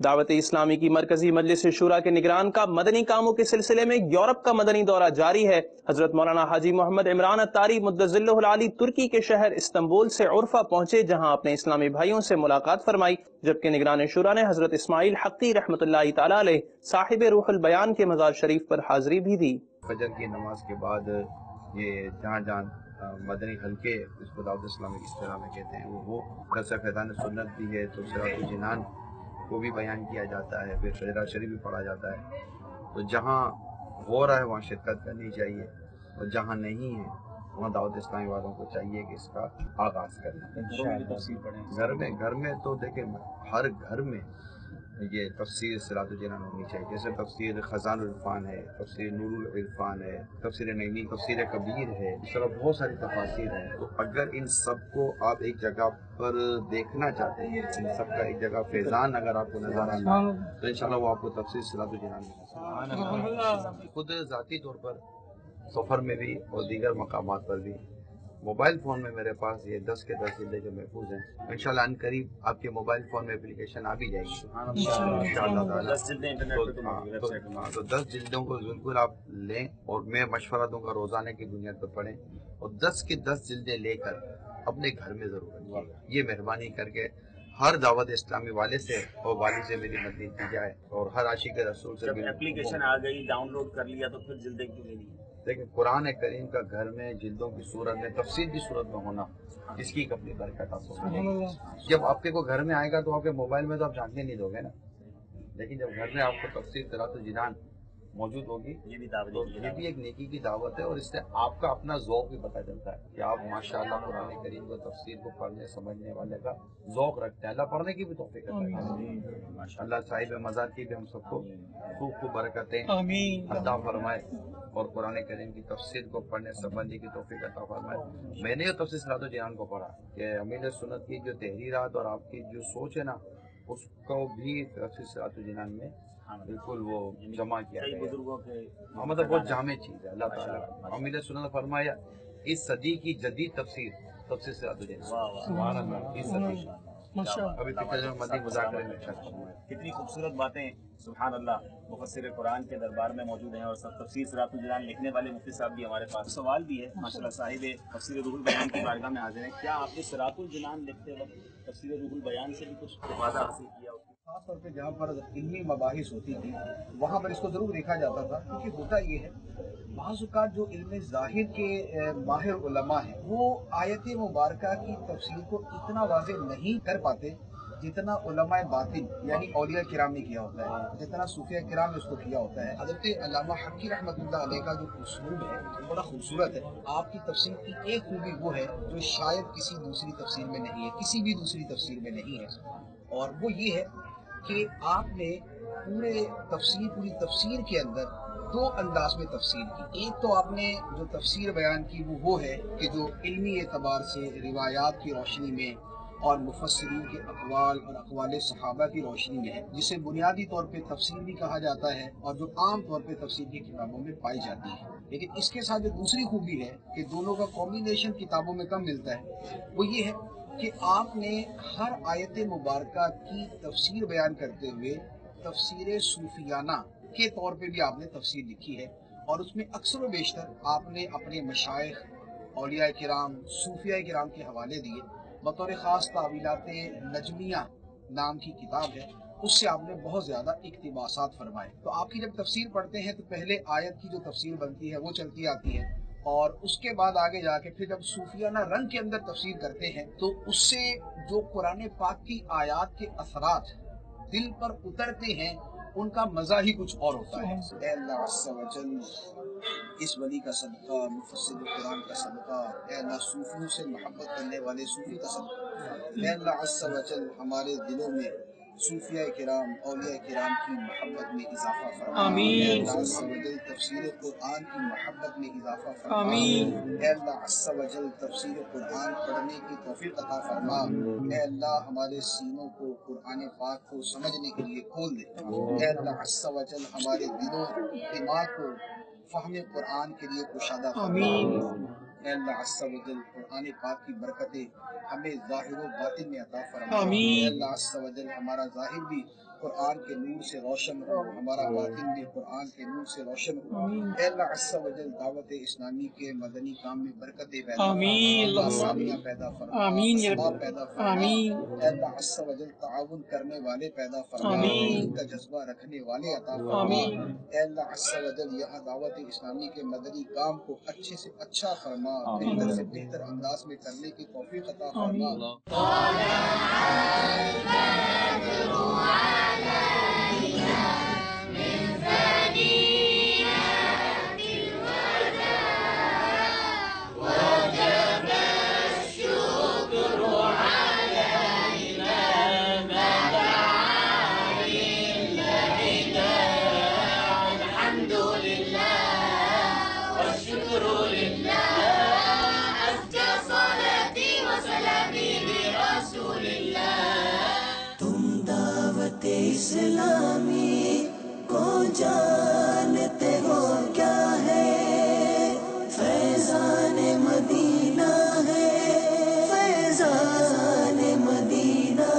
دعوت اسلامی کی مرکزی مجلس شورا کے نگران کا مدنی کاموں کے سلسلے میں یورپ کا مدنی دورہ جاری ہے۔ حضرت مولانا حاجی محمد عمران الطاری مدظلہ العالی ترکی کے شہر استنبول سے عرفہ پہنچے، جہاں اپنے اسلامی بھائیوں سے ملاقات فرمائی، جبکہ نگران شورا نے حضرت اسماعیل حقی رحمۃ اللہ تعالی علیہ صاحب روح البیان کے مزار شریف پر حاضری بھی دی۔ فجر کی نماز کے بعد یہ جہاں جہاں مدنی حلقے اس کو دعوت اسلامی کی اصطلاح میں کہتے ہیں، وہ درس فیضان سنت بھی ہے، تو صراط الجنان کو بھی بیان کیا جاتا ہے، پھر شجرہ شریف بھی پڑھا جاتا ہے۔ تو جہاں ہو رہا ہے وہاں شرکت کرنی چاہیے، اور جہاں نہیں ہے وہاں دعوت اسلامی والوں کو چاہیے کہ اس کا آغاز کرنا۔ گھر میں تو دیکھیں ہر گھر میں یہ تفسیر صراط الجنان ہونی چاہیے، جیسے تفسیر خزان العرفان ہے، تفسیر نور العرفان ہے، تفسیر نینی، تفسیر کبیر ہے، اس طرح بہت ساری تفاسیر ہیں۔ تو اگر ان سب کو آپ ایک جگہ پر دیکھنا چاہتے ہیں، ان سب کا ایک جگہ فیضان اگر آپ کو نظر آنا ہے تو انشاءاللہ وہ آپ کو تفسیر صراط الجنان میں خود ذاتی طور پر سفر میں بھی اور دیگر مقامات پر بھی موبائل فون میں میرے پاس یہ 10 کے 10 جلدیں جو محفوظ ہیں، انشاءاللہ ان قریب آپ کے موبائل فون میں اپلیکیشن آ بھی جائے گی انشاءاللہ تعالیٰ۔ 10 جلدیں انٹرنیٹ پر تو 10 جلدوں کو بالکل آپ لیں، اور میں مشورہ دوں گا روزانہ کی بنیاد پر پڑھیں، اور 10 کی 10 جلدیں لے کر اپنے گھر میں ضرور رکھیں۔ یہ مہربانی کر کے ہر دعوت اسلامی والے سے اور والی سے میری مدد کی جائے، اور ہر عاشق رسول سے جب اپلیکیشن آ گئی ڈاؤن لوڈ کر لیا تو پھر جلدیں کیوں لینی؟ دیکھیں قرآن کریم کا گھر میں جلدوں کی صورت میں تفسیر کی صورت میں ہونا، اس کی ایک اپنی برکت آپ کو۔ جب آپ کے کو گھر میں آئے گا تو آپ کے موبائل میں تو آپ جھانکنے نہیں دو گے نا، لیکن جب گھر میں آپ کو تفسیر صراط الجنان موجود ہوگی یہ بھی تو یہ بھی ایک نیکی کی دعوت ہے، اور اس سے آپ کا اپنا ذوق بھی پتہ چلتا ہے کہ آپ ماشاءاللہ قرآن کریم کو تفسیر کو پڑھنے سمجھنے والے کا ذوق رکھتے ہیں۔ اللہ پڑھنے کی بھی توفیق عطا کرے، اللہ صاحب مزار کی بھی ہم سب کو خوب خوب برکتیں عطا فرمائے، اور قرآن کریم کی تفسیر کو پڑھنے سمجھنے کی توفیق عطا فرمائے۔ میں نے یہ تفسیر صراط الجنان کو پڑھا کہ امیر سنت کی جو تحریرات اور آپ کی جو سوچ ہے نا، اس کو بھی تفسیر صراط الجنان میں بالکل وہ جمع کیا گیا، مطلب بہت جامع چیز ہے۔ اللہ تعالیٰ امیر سنت فرمایا اس صدی کی جدید تفسیر صراط الجنان، سبحان اللہ، اس صدی ابھی پچھلے مدی مذاکرے میں کتنی خوبصورت باتیں سبحان اللہ مفسر قرآن کے دربار میں موجود ہیں، اور سب تفسیر صراط الجنان لکھنے والے مفتی صاحب بھی ہمارے پاس۔ سوال بھی ہے ماشاءاللہ، صاحب تفسیر روح البیان کی بارگاہ میں حاضر ہیں، کیا آپ نے صراط الجنان لکھتے وقت تفسیر روح البیان سے بھی کچھ استفادہ حاصل کیا؟ خاص طور پہ جہاں پر علمی مباحث ہوتی تھی وہاں پر اس کو ضرور دیکھا جاتا تھا، کیونکہ ہوتا یہ ہے بعض اوقات جو علم ظاہر کے ماہر علماء ہیں وہ آیت مبارکہ کی تفسیر کو اتنا واضح نہیں کر پاتے جتنا علماء باطن یعنی اولیاء کرام نے کیا ہوتا ہے، جتنا صوفیہ کرام نے اس کو کیا ہوتا ہے۔ حضرت علامہ حقی رحمۃ اللہ علیہ کا جو اسلوب ہے وہ بڑا خوبصورت ہے۔ آپ کی تفسیر کی ایک خوبی وہ ہے جو شاید کسی دوسری تفسیر میں نہیں ہے، کسی بھی دوسری تفسیر میں نہیں ہے، اور وہ یہ ہے کہ آپ نے پوری تفسیر کے اندر دو انداز میں تفسیر کی۔ ایک تو آپ نے جو تفسیر بیان کی وہ ہے کہ جو علمی اعتبار سے روایات کی روشنی میں اور مفسرین کے اقوال اور اقوال صحابہ کی روشنی میں ہے، جسے بنیادی طور پہ تفسیر بھی کہا جاتا ہے اور جو عام طور پہ تفسیر کی کتابوں میں پائی جاتی ہے۔ لیکن اس کے ساتھ جو دوسری خوبی ہے کہ دونوں کا کمبینیشن کتابوں میں کم ملتا ہے، وہ یہ ہے کہ آپ نے ہر آیت مبارکہ کی تفسیر بیان کرتے ہوئے تفسیر صوفیانہ کے طور پہ بھی آپ نے تفسیر لکھی ہے، اور اس میں اکثر و بیشتر آپ نے اپنے مشائخ اولیاء کرام صوفیاء کرام کے حوالے دیے۔ بطور خاص تعویلات نجمیہ نام کی کتاب ہے، اس سے آپ نے بہت زیادہ اقتباسات فرمائے۔ تو آپ کی جب تفسیر پڑھتے ہیں تو پہلے آیت کی جو تفسیر بنتی ہے وہ چلتی آتی ہے، اور اس کے بعد آگے جا کے پھر جب صوفیانہ رنگ کے اندر تفسیر کرتے ہیں تو اس سے جو قرآن پاک کی آیات کے اثرات دل پر اترتے ہیں ان کا مزہ ہی کچھ اور ہوتا ہے۔ اے اللہ عز و جل اس ولی کا صدقہ، مفسر قرآن کا صدقہ، اے اللہ صوفیوں سے محبت کرنے والے صوفی کا صدقہ، اے اللہ عز و جل ہمارے دلوں میں صوفیاء کرام اولیاء کرام کی محبت میں اضافہ فرما، اے اللہ عز و جل تفسیر قرآن کی محبت میں اضافہ فرما، اے اللہ عز و جل تفسیر قرآن پڑھنے کی توفیق عطا فرما، اے اللہ ہمارے سینوں کو قرآن پاک کو سمجھنے کے لیے کھول دے، اے اللہ عز و جل ہمارے دماغ کو فہم قرآن کے لیے کشادہ فرما، اے اللہ عز و جل قرآن پاک کی برکتیں ہمیں ظاہر و باطن میں عطا فرما، اے اللہ عز و جل ہمارا ظاہر بھی قرآن کے نور سے روشن ہو، ہمارا باطن بھی قرآن کے نور سے روشن ہو۔ اے اللہ عز و جل دعوت اسلامی کے مدنی کام میں برکتیں پیدا فرما، آسانیاں پیدا فرما، اسباب پیدا فرما۔ اے اللہ عز و جل تعاون کرنے والے پیدا فرما، دین کا جذبہ رکھنے والے عطا فرما۔ اے اللہ عز و جل یہاں دعوت اسلامی کے مدنی کام کو اچھے سے اچھا فرما، بہتر سے بہتر انداز میں کرنے کی توفیق عطا فرما۔ اسلامی کو جانتے ہو کیا ہے؟ فیضان مدینہ ہے، فیضان مدینہ